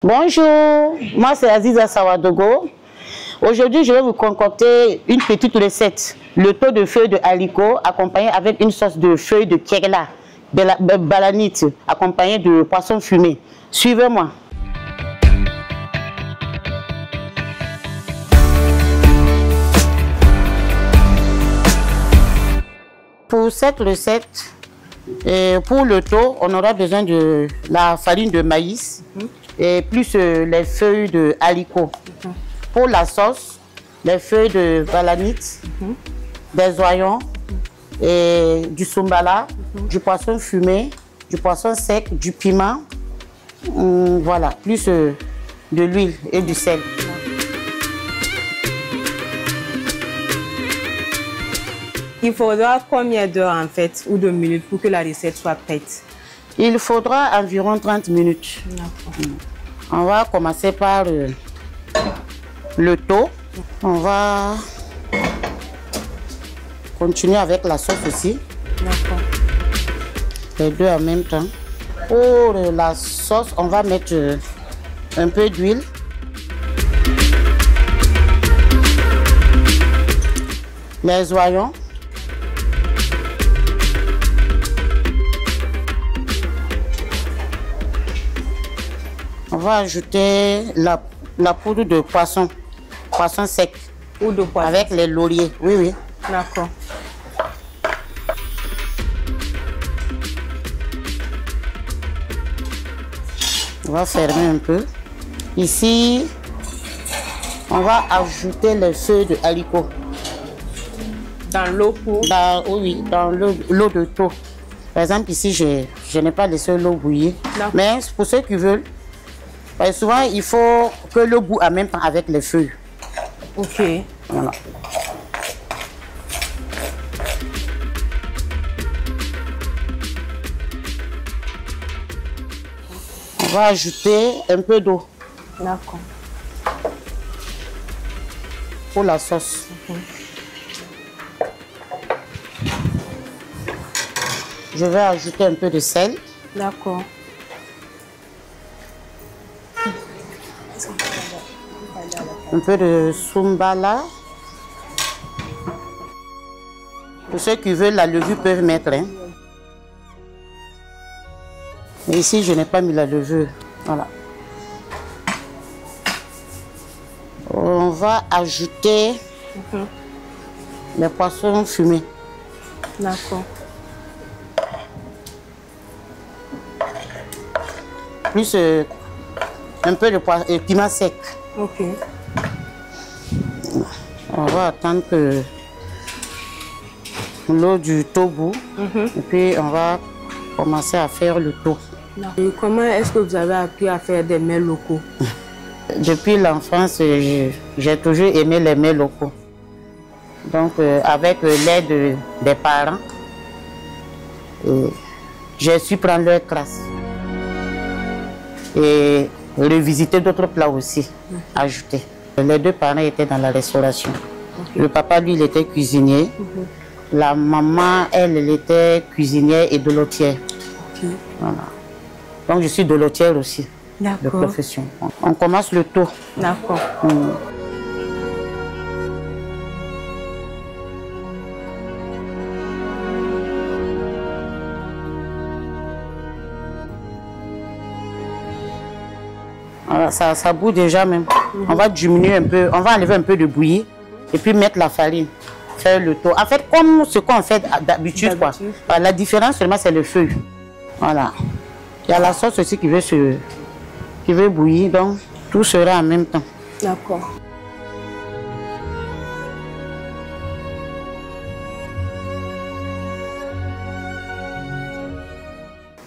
Bonjour, moi c'est Aziza Sawadogo. Aujourd'hui, je vais vous concocter une petite recette. Le taux de feuilles de haricot accompagné avec une sauce de feuilles de kerla, balanite, accompagné de poisson fumé. Suivez-moi. Pour cette recette, pour le taux, on aura besoin de la farine de maïs et plus les feuilles de haricot. Pour la sauce, les feuilles de balanite, des oignons, et du sumbala, du poisson fumé, du poisson sec, du piment, voilà, plus de l'huile et du sel. Il faudra combien d'heures en fait ou de minutes pour que la recette soit prête? Il faudra environ 30 minutes. On va commencer par le taux. On va continuer avec la sauce aussi. D'accord. Les deux en même temps. Pour la sauce, on va mettre un peu d'huile. Les oignons. On va ajouter la poudre de poisson sec. Ou de poisson. Avec les lauriers, oui, oui. D'accord. On va fermer un peu. Ici, on va ajouter les feuilles de haricot. Dans l'eau pour... Oui, dans l'eau de taux. Par exemple, ici, je n'ai pas laissé l'eau bouillir. Mais pour ceux qui veulent, parce que souvent, il faut que l'eau boue en même temps avec les feuilles. Ok. Voilà. On va ajouter un peu d'eau. D'accord. Pour la sauce. Je vais ajouter un peu de sel. D'accord. Un peu de sumbala. Pour ceux qui veulent la levure peuvent mettre. Hein. Mais ici, je n'ai pas mis la levure. Voilà. On va ajouter les poissons fumés. D'accord. Plus un peu de piment sec. Ok. On va attendre que l'eau du taux bout. Et puis on va commencer à faire le taux. Et comment est-ce que vous avez appris à faire des mets locaux? Depuis l'enfance, j'ai toujours aimé les mets locaux. Donc avec l'aide des parents, j'ai su prendre leur classe. Et revisiter d'autres plats aussi, ajouter. Les deux parents étaient dans la restauration. Le papa, lui, il était cuisinier. La maman, elle était cuisinière et dolotière. Voilà. Donc, je suis dolotière aussi, de profession. On commence le taux. D'accord. Alors, ça bout déjà même. On va diminuer un peu, on va enlever un peu de bouillie et puis mettre la farine, faire le taux. En fait, comme ce qu'on fait d'habitude, quoi. La différence seulement, c'est le feu. Voilà. Il y a la sauce aussi qui veut bouillir, donc tout sera en même temps. D'accord.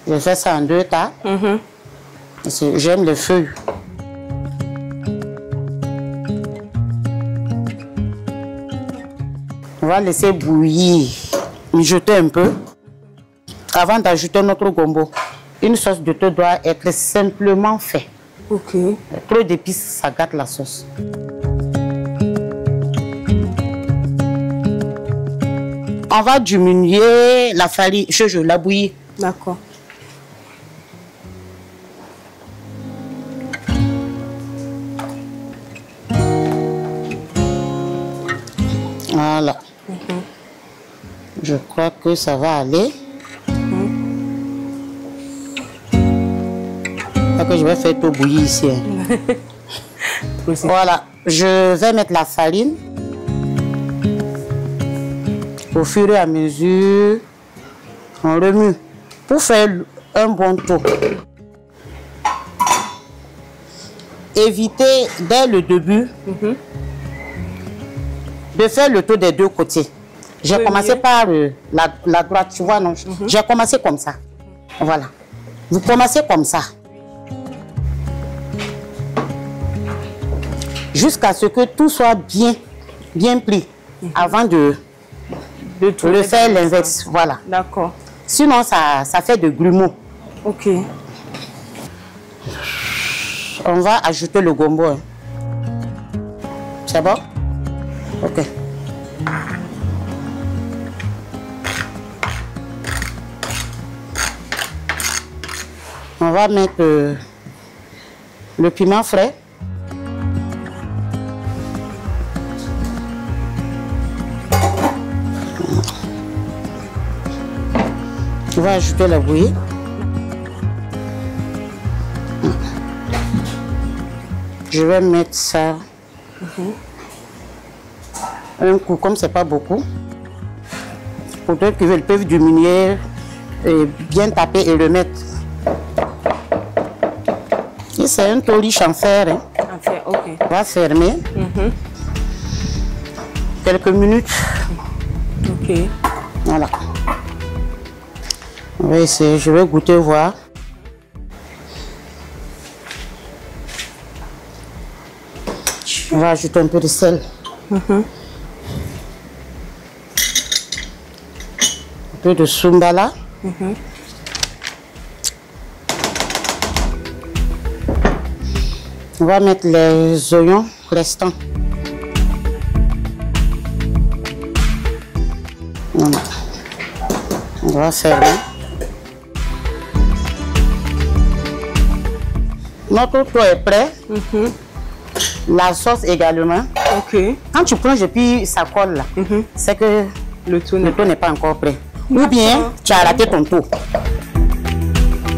Je fais ça en 2 tas. J'aime les feuilles. On va laisser bouillir, mijoter un peu avant d'ajouter notre gombo. Une sauce de thé doit être simplement faite. Ok. Trop d'épices, ça gâte la sauce. On va diminuer la farine, la bouillie. D'accord. Voilà. Je crois que ça va aller. Que je vais faire tout bouillir ici. Voilà, je vais mettre la farine au fur et à mesure. On remue pour faire un bon taux. Évitez dès le début de faire le tour des deux côtés. J'ai commencé par la droite, tu vois, non? J'ai commencé comme ça. Voilà. Vous commencez comme ça. Jusqu'à ce que tout soit bien pris avant de le faire l'inverse. Voilà. D'accord. Sinon, ça fait de grumeaux. Ok. On va ajouter le gombo. Hein. C'est bon? Ok. On va mettre le piment frais. On va ajouter la bouillie. Je vais mettre ça un coup, comme c'est pas beaucoup. Pour ceux qui veulent, peuvent diminuer et bien taper et le mettre. Et c'est un toliche en fer. Hein. En fer, ok. On va fermer. Quelques minutes. Ok. Voilà. On va essayer, je vais goûter, voir. On va ajouter un peu de sel. Un peu de sumbala. On va mettre les oignons restants. Voilà. On va fermer. Notre tour est prêt. La sauce également. Ok. Quand tu plonges et puis ça colle là, c'est que le tour n'est pas encore prêt. Ou bien tu as raté ton tour.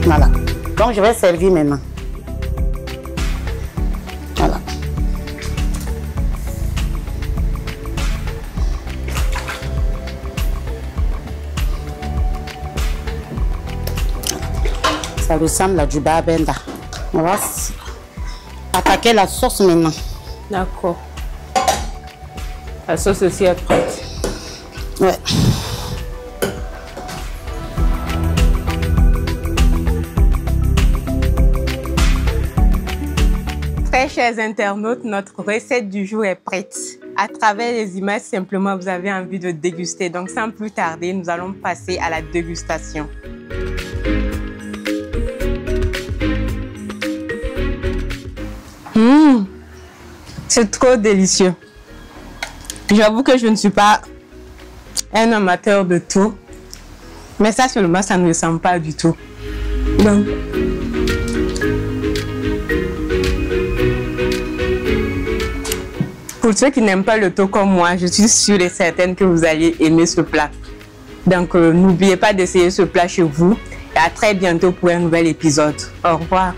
Voilà. Donc je vais servir maintenant. Voilà. Ça ressemble à du babenda. On va attaquer la sauce maintenant. D'accord. La sauce aussi est prête. Ouais. Très chers internautes, notre recette du jour est prête. À travers les images, simplement, vous avez envie de déguster. Donc, sans plus tarder, nous allons passer à la dégustation. C'est trop délicieux. J'avoue que je ne suis pas un amateur de tout. Mais ça seulement, ça ne ressemble pas du tout. Donc, pour ceux qui n'aiment pas le thon comme moi, je suis sûre et certaine que vous allez aimer ce plat. Donc, n'oubliez pas d'essayer ce plat chez vous. Et à très bientôt pour un nouvel épisode. Au revoir.